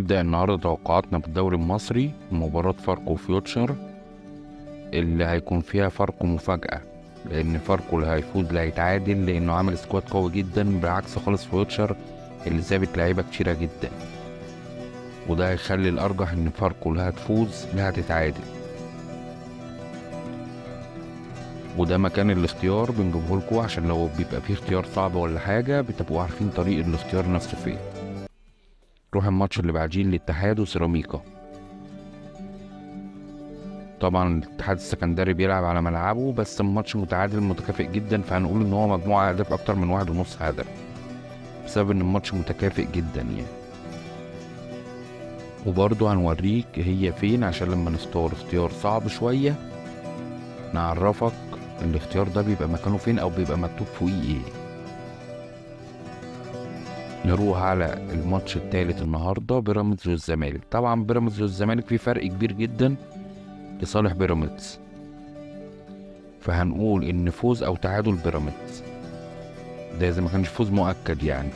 هنبدأ النهاردة توقعاتنا في الدوري المصري، مباراة فاركو وفيوتشر اللي هيكون فيها فاركو مفاجأة، لأن فاركو اللي هيفوز اللي هيتعادل لأنه عامل سكواد قوي جدا، بعكس خالص فيوتشر اللي سابت لعيبة كتيرة جدا، وده هيخلي الأرجح إن فاركو اللي هتفوز اللي هتتعادل. وده مكان الاختيار بنجيبه لكم عشان لو بيبقى فيه اختيار صعب ولا حاجة بتبقوا عارفين طريق الاختيار نفسه فين. نروح الماتش اللي بعديه الاتحاد وسيراميكا. طبعا الاتحاد السكندري بيلعب على ملعبه، بس الماتش متعادل متكافئ جدا، فهنقول ان هو مجموعة اهداف اكتر من 1.5 هدف بسبب ان الماتش متكافئ جدا يعني. وبرضه هنوريك هي فين عشان لما نختار اختيار صعب شوية نعرفك الاختيار ده بيبقى مكانه فين او بيبقى مكتوب فوقيه ايه. نروح على الماتش الثالث النهارده، بيراميدز والزمالك. طبعا بيراميدز والزمالك في فرق كبير جدا لصالح بيراميدز، فهنقول ان فوز او تعادل بيراميدز، ده اذا ما كانش فوز مؤكد يعني.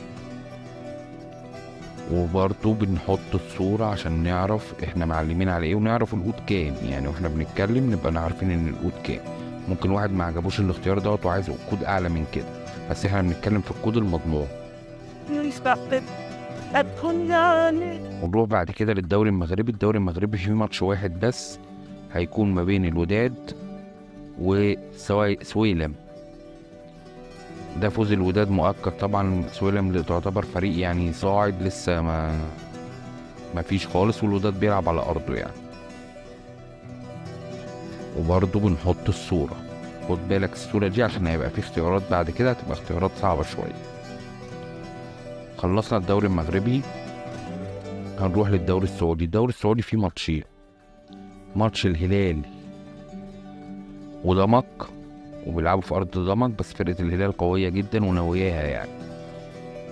وبرضه بنحط الصورة عشان نعرف احنا معلمين على ايه ونعرف القود كام، يعني واحنا بنتكلم نبقى عارفين ان القود كام. ممكن واحد ما عجبوش الاختيار دوت وعايز كود اعلى من كده، بس احنا بنتكلم في الكود المضمون. ونروح بعد كده للدوري المغربي. الدوري المغربي فيه ماتش واحد بس هيكون ما بين الوداد وسويلم. ده فوز الوداد مؤكد طبعا، سويلم اللي تعتبر فريق يعني صاعد لسه ما فيش خالص، والوداد بيلعب على ارضه يعني. وبرضه بنحط الصورة، خد بالك الصورة دي عشان هيبقى في اختيارات بعد كده هتبقى اختيارات صعبة شوية. خلصنا الدوري المغربي، هنروح للدوري السعودي. الدوري السعودي فيه ماتشين، ماتش الهلال ودمك، وبيلعبوا في ارض دمك، بس فرقة الهلال قوية جدا وناوياها يعني.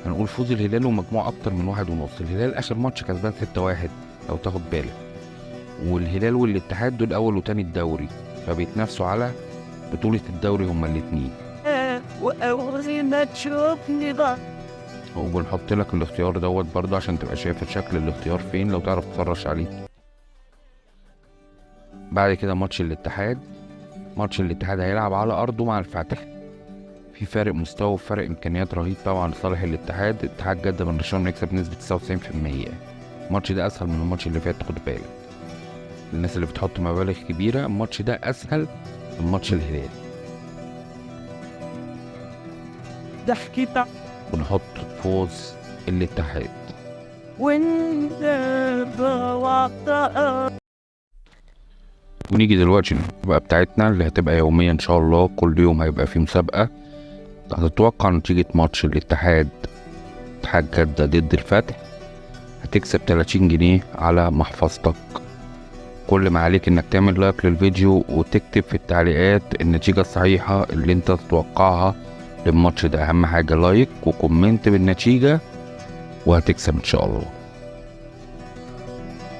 هنقول فوز الهلال ومجموعة اكتر من 1.5. الهلال اخر ماتش كسبان 6-1 لو تاخد بالك، والهلال والاتحاد دول اول وتاني الدوري، فبيتنافسوا على بطولة الدوري هما الاتنين. وبنحط لك الاختيار دوت برضه عشان تبقى شايف شكل الاختيار فين لو تعرف تفرش عليه. بعد كده ماتش الاتحاد. ماتش الاتحاد هيلعب على ارضه مع الفتح، في فارق مستوى وفارق امكانيات رهيب طبعا لصالح الاتحاد. اتحاد جدة بن رشوان يكسب بنسبة 99%. الماتش ده اسهل من الماتش اللي فات، خد بالك الناس اللي بتحط مبالغ كبيرة، الماتش ده اسهل من ماتش الهلال. ضحكتك ونحط فوز الاتحاد. ونيجي دلوقتي المسابقة بتاعتنا اللي هتبقى يوميا ان شاء الله، كل يوم هيبقى في مسابقة. هتتوقع نتيجة ماتش الاتحاد جدة ضد الفتح، هتكسب 30 جنيه على محفظتك. كل ما عليك انك تعمل لايك للفيديو وتكتب في التعليقات النتيجة الصحيحة اللي انت تتوقعها للماتش ده. اهم حاجة لايك وكومنت بالنتيجة وهتكسب ان شاء الله.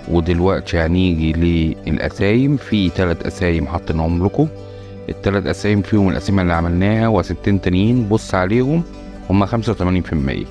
ودلوقتي هنيجي للأسايم. في 3 أسايم حاطينهم لكم، ال3 أسايم فيهم الأسامي اللي عملناها وستين تانيين، بص عليهم هما 85%.